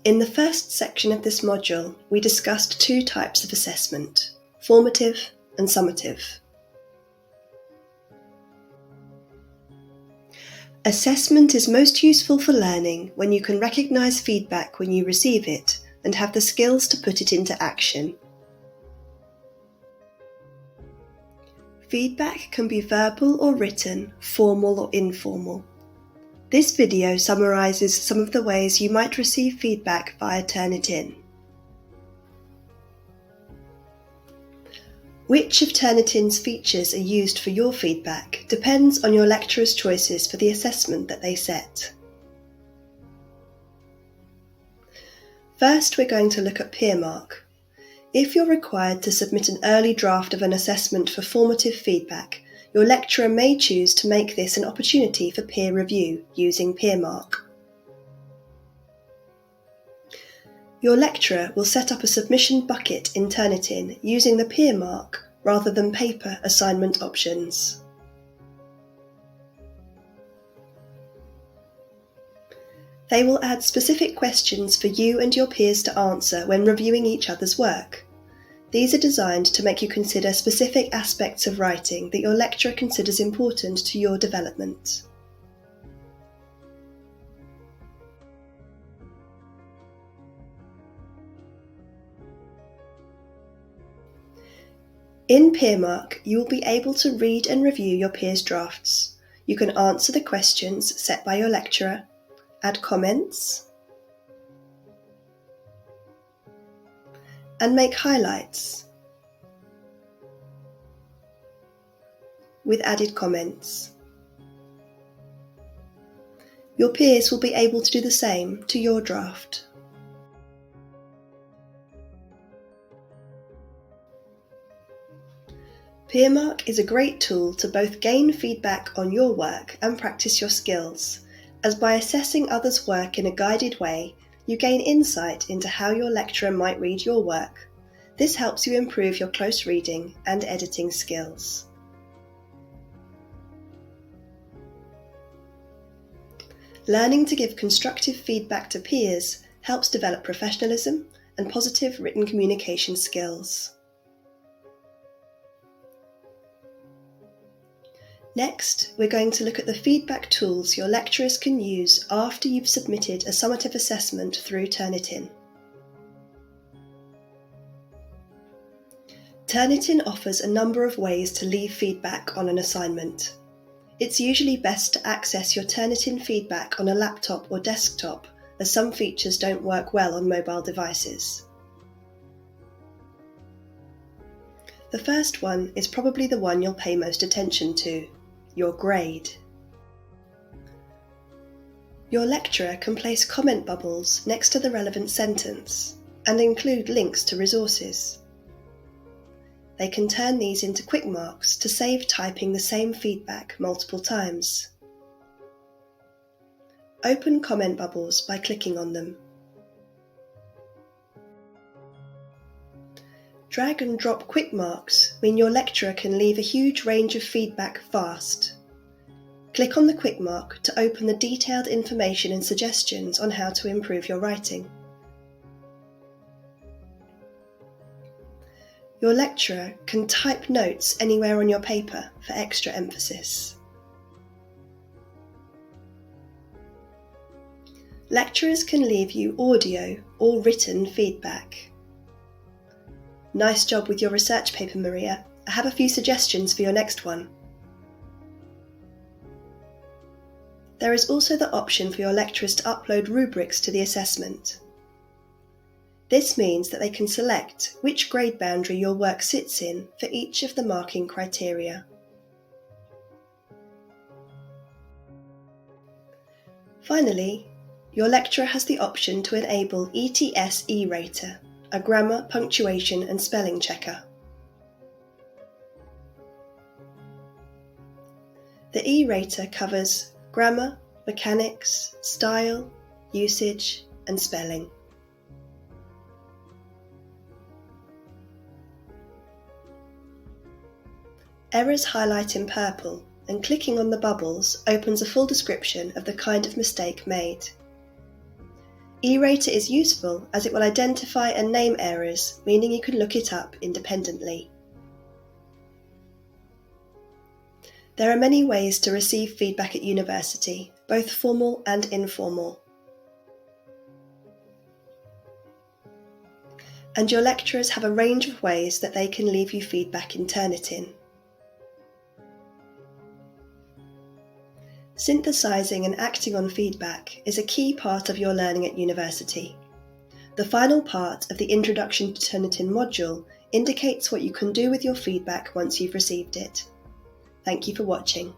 In the first section of this module, we discussed two types of assessment, formative and summative. Assessment is most useful for learning when you can recognise feedback when you receive it and have the skills to put it into action. Feedback can be verbal or written, formal or informal. This video summarises some of the ways you might receive feedback via Turnitin. Which of Turnitin's features are used for your feedback depends on your lecturer's choices for the assessment that they set. First, we're going to look at peer mark. If you're required to submit an early draft of an assessment for formative feedback, your lecturer may choose to make this an opportunity for peer review using peer mark. Your lecturer will set up a submission bucket in Turnitin using the peer mark rather than paper assignment options. They will add specific questions for you and your peers to answer when reviewing each other's work. These are designed to make you consider specific aspects of writing that your lecturer considers important to your development. In peer mark, you will be able to read and review your peers' drafts. You can answer the questions set by your lecturer, add comments, and make highlights with added comments. Your peers will be able to do the same to your draft. Peer mark is a great tool to both gain feedback on your work and practice your skills, as by assessing others' work in a guided way, you gain insight into how your lecturer might read your work. This helps you improve your close reading and editing skills. Learning to give constructive feedback to peers helps develop professionalism and positive written communication skills. Next, we're going to look at the feedback tools your lecturers can use after you've submitted a summative assessment through Turnitin. Turnitin offers a number of ways to leave feedback on an assignment. It's usually best to access your Turnitin feedback on a laptop or desktop, as some features don't work well on mobile devices. The first one is probably the one you'll pay most attention to: your grade. Your lecturer can place comment bubbles next to the relevant sentence and include links to resources. They can turn these into quick marks to save typing the same feedback multiple times. Open comment bubbles by clicking on them. Drag and drop quick marks mean your lecturer can leave a huge range of feedback fast. Click on the quick mark to open the detailed information and suggestions on how to improve your writing. Your lecturer can type notes anywhere on your paper for extra emphasis. Lecturers can leave you audio or written feedback. Nice job with your research paper, Maria. I have a few suggestions for your next one. There is also the option for your lecturers to upload rubrics to the assessment. This means that they can select which grade boundary your work sits in for each of the marking criteria. Finally, your lecturer has the option to enable ETS E-Rater, a grammar, punctuation and spelling checker. The E-Rater covers grammar, mechanics, style, usage and spelling. Errors highlight in purple, and clicking on the bubbles opens a full description of the kind of mistake made. eRater is useful as it will identify and name errors, meaning you can look it up independently. There are many ways to receive feedback at university, both formal and informal. And your lecturers have a range of ways that they can leave you feedback in Turnitin. Synthesizing and acting on feedback is a key part of your learning at university. The final part of the Introduction to Turnitin module indicates what you can do with your feedback once you've received it. Thank you for watching.